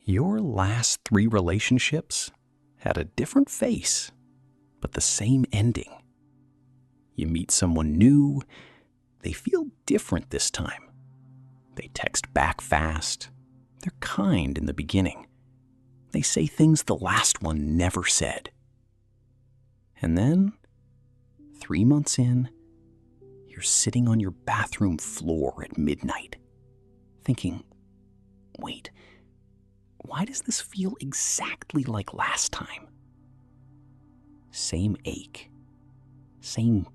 Your last 3 relationships had a different face, but the same ending. You meet someone new, they feel different this time. They text back fast. They're kind in the beginning. They say things the last one never said. And then, 3 months in, you're sitting on your bathroom floor at midnight, thinking, wait, why does this feel exactly like last time? Same ache, same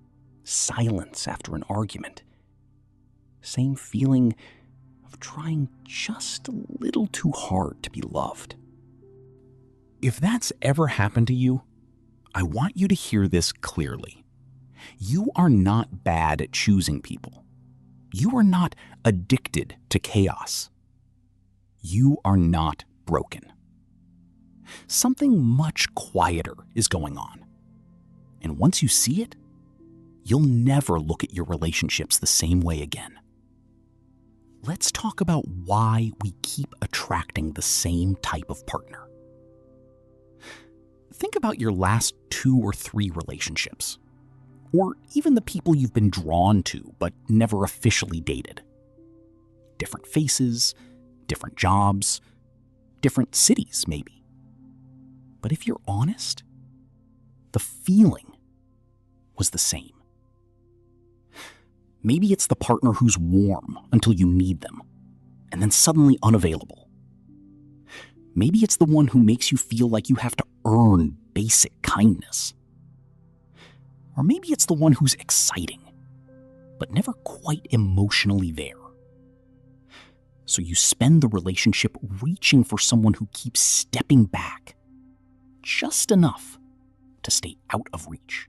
silence after an argument, same feeling of trying just a little too hard to be loved. If that's ever happened to you, I want you to hear this clearly. You are not bad at choosing people. You are not addicted to chaos. You are not broken. Something much quieter is going on. And once you see it, you'll never look at your relationships the same way again. Let's talk about why we keep attracting the same type of partner. Think about your last 2 or 3 relationships, or even the people you've been drawn to but never officially dated. Different faces, different jobs, different cities maybe. But if you're honest, the feeling was the same. Maybe it's the partner who's warm until you need them, and then suddenly unavailable. Maybe it's the one who makes you feel like you have to earn basic kindness. Or maybe it's the one who's exciting, but never quite emotionally there. So you spend the relationship reaching for someone who keeps stepping back, just enough to stay out of reach.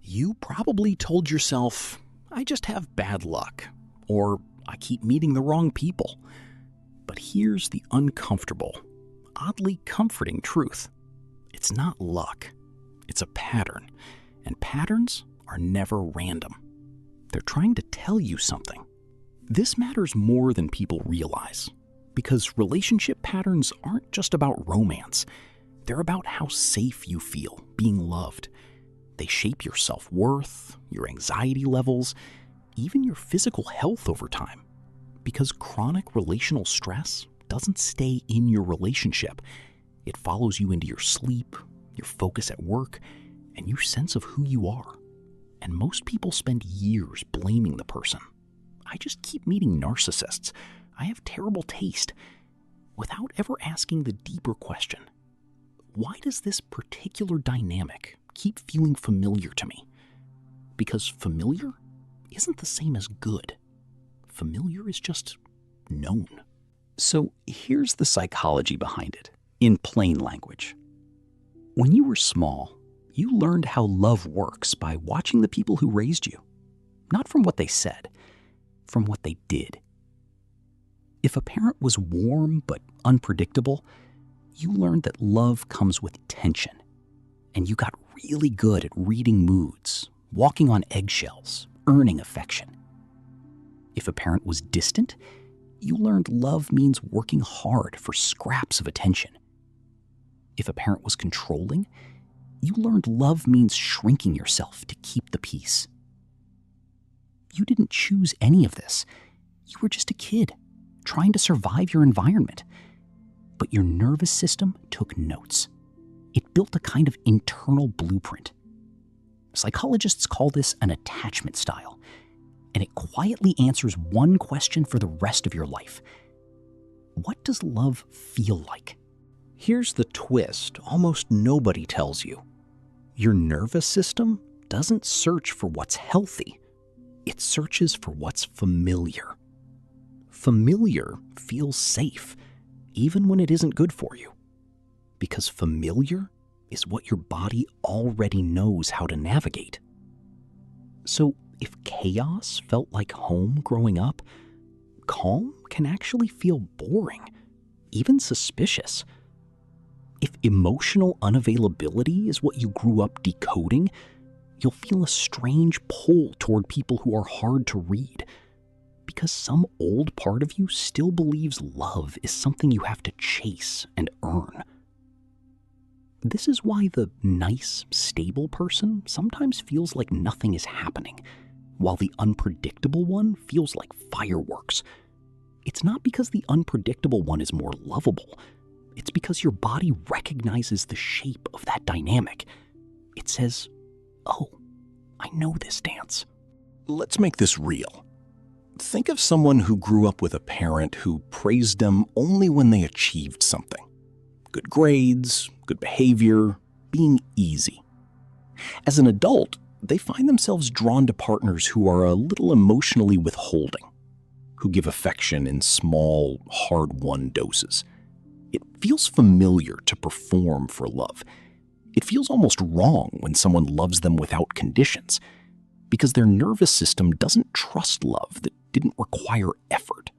You probably told yourself, I just have bad luck, or I keep meeting the wrong people. But here's the uncomfortable, oddly comforting truth. It's not luck. It's a pattern. And patterns are never random. They're trying to tell you something. This matters more than people realize, because relationship patterns aren't just about romance. They're about how safe you feel being loved. They shape your self-worth, your anxiety levels, even your physical health over time. Because chronic relational stress doesn't stay in your relationship. It follows you into your sleep, your focus at work, and your sense of who you are. And most people spend years blaming the person. I just keep meeting narcissists. I have terrible taste, without ever asking the deeper question. Why does this particular dynamic keep feeling familiar to me? Because familiar isn't the same as good. Familiar is just known. So here's the psychology behind it, in plain language. When you were small, you learned how love works by watching the people who raised you. Not from what they said, from what they did. If a parent was warm but unpredictable, you learned that love comes with tension. And you got really good at reading moods, walking on eggshells, earning affection. If a parent was distant, you learned love means working hard for scraps of attention. If a parent was controlling, you learned love means shrinking yourself to keep the peace. You didn't choose any of this. You were just a kid, trying to survive your environment. But your nervous system took notes. It built a kind of internal blueprint. Psychologists call this an attachment style, and it quietly answers one question for the rest of your life. What does love feel like? Here's the twist almost nobody tells you. Your nervous system doesn't search for what's healthy. It searches for what's familiar. Familiar feels safe, even when it isn't good for you. Because familiar is what your body already knows how to navigate. So if chaos felt like home growing up, calm can actually feel boring, even suspicious. If emotional unavailability is what you grew up decoding, you'll feel a strange pull toward people who are hard to read, because some old part of you still believes love is something you have to chase and earn. This is why the nice, stable person sometimes feels like nothing is happening, while the unpredictable one feels like fireworks. It's not because the unpredictable one is more lovable. It's because your body recognizes the shape of that dynamic. It says, "Oh, I know this dance." Let's make this real. Think of someone who grew up with a parent who praised them only when they achieved something. Good grades, good behavior, being easy. As an adult, they find themselves drawn to partners who are a little emotionally withholding, who give affection in small, hard-won doses. It feels familiar to perform for love. It feels almost wrong when someone loves them without conditions, because their nervous system doesn't trust love that didn't require effort.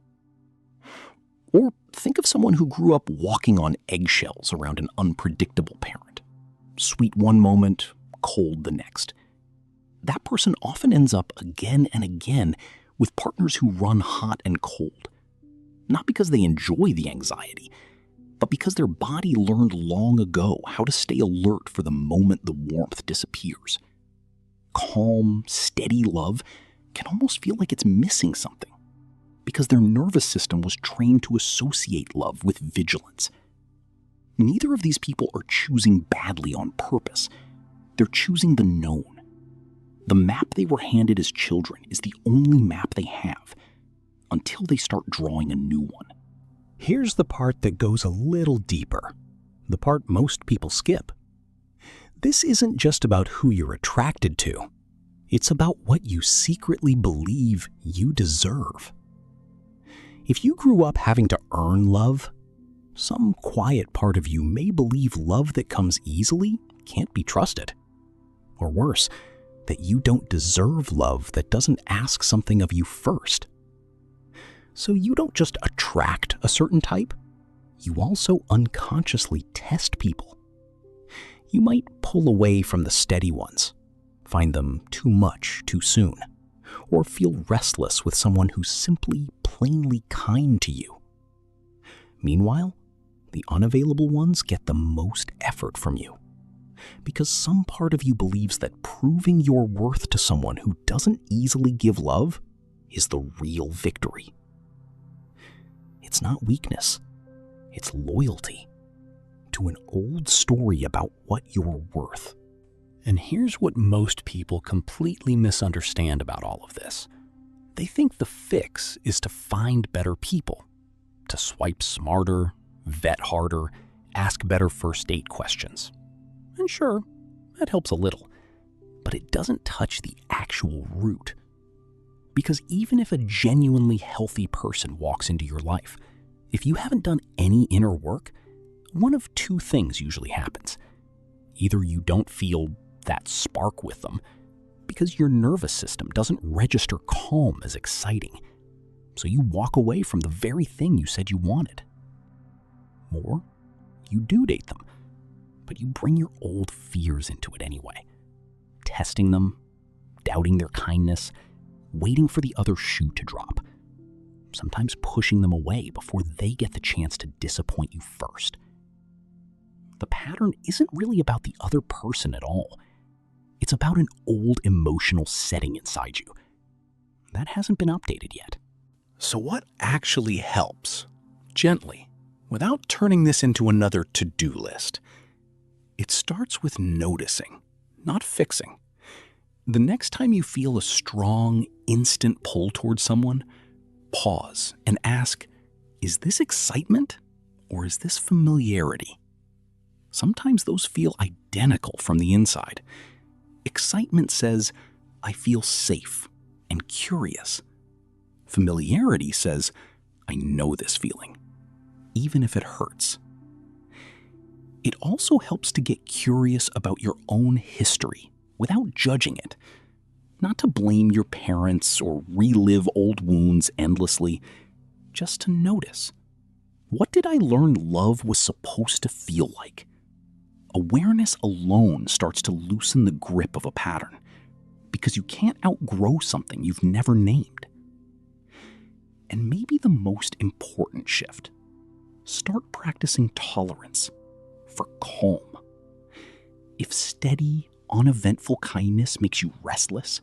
Or think of someone who grew up walking on eggshells around an unpredictable parent. Sweet one moment, cold the next. That person often ends up again and again with partners who run hot and cold. Not because they enjoy the anxiety, but because their body learned long ago how to stay alert for the moment the warmth disappears. Calm, steady love can almost feel like it's missing something, because their nervous system was trained to associate love with vigilance. Neither of these people are choosing badly on purpose. They're choosing the known. The map they were handed as children is the only map they have, until they start drawing a new one. Here's the part that goes a little deeper, the part most people skip. This isn't just about who you're attracted to. It's about what you secretly believe you deserve. If you grew up having to earn love, some quiet part of you may believe love that comes easily can't be trusted. Or worse, that you don't deserve love that doesn't ask something of you first. So you don't just attract a certain type, you also unconsciously test people. You might pull away from the steady ones, find them too much too soon, or feel restless with someone who's simply plainly kind to you. Meanwhile, the unavailable ones get the most effort from you, because some part of you believes that proving your worth to someone who doesn't easily give love is the real victory. It's not weakness, it's loyalty to an old story about what you're worth. And here's what most people completely misunderstand about all of this. They think the fix is to find better people, to swipe smarter, vet harder, ask better first date questions. And sure, that helps a little, but it doesn't touch the actual root. Because even if a genuinely healthy person walks into your life, if you haven't done any inner work, one of two things usually happens. Either you don't feel that spark with them, because your nervous system doesn't register calm as exciting, so you walk away from the very thing you said you wanted. Or you do date them, but you bring your old fears into it anyway, testing them, doubting their kindness, waiting for the other shoe to drop, sometimes pushing them away before they get the chance to disappoint you first. The pattern isn't really about the other person at all. It's about an old emotional setting inside you. That hasn't been updated yet. So what actually helps? Gently, without turning this into another to-do list. It starts with noticing, not fixing. The next time you feel a strong, instant pull towards someone, pause and ask, is this excitement or is this familiarity? Sometimes those feel identical from the inside. Excitement says, I feel safe and curious. Familiarity says, I know this feeling, even if it hurts. It also helps to get curious about your own history without judging it. Not to blame your parents or relive old wounds endlessly, just to notice. What did I learn love was supposed to feel like? Awareness alone starts to loosen the grip of a pattern, because you can't outgrow something you've never named. And maybe the most important shift: start practicing tolerance for calm. If steady, uneventful kindness makes you restless,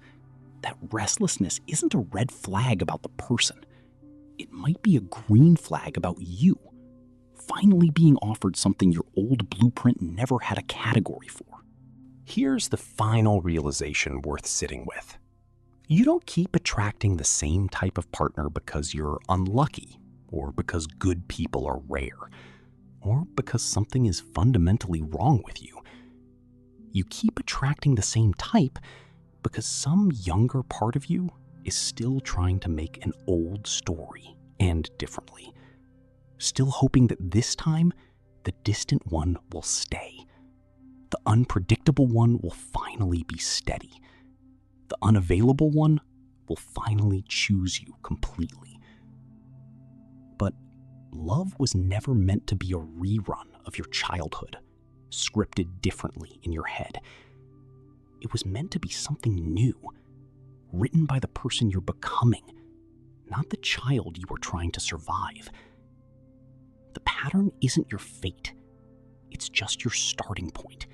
that restlessness isn't a red flag about the person. It might be a green flag about you, finally being offered something your old blueprint never had a category for. Here's the final realization worth sitting with. You don't keep attracting the same type of partner because you're unlucky, or because good people are rare, or because something is fundamentally wrong with you. You keep attracting the same type because some younger part of you is still trying to make an old story end differently, still hoping that this time the distant one will stay. The unpredictable one will finally be steady. The unavailable one will finally choose you completely. But love was never meant to be a rerun of your childhood, scripted differently in your head. It was meant to be something new, written by the person you're becoming, not the child you were trying to survive. The pattern isn't your fate. It's just your starting point.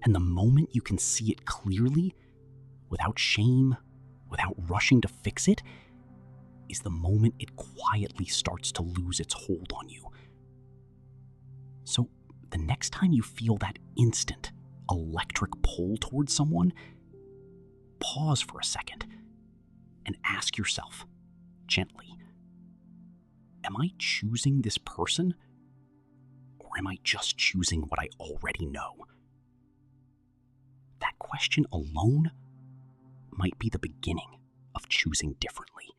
And the moment you can see it clearly, without shame, without rushing to fix it, is the moment it quietly starts to lose its hold on you. So the next time you feel that instant, electric pull towards someone, pause for a second and ask yourself, gently, am I choosing this person, or am I just choosing what I already know? That question alone might be the beginning of choosing differently.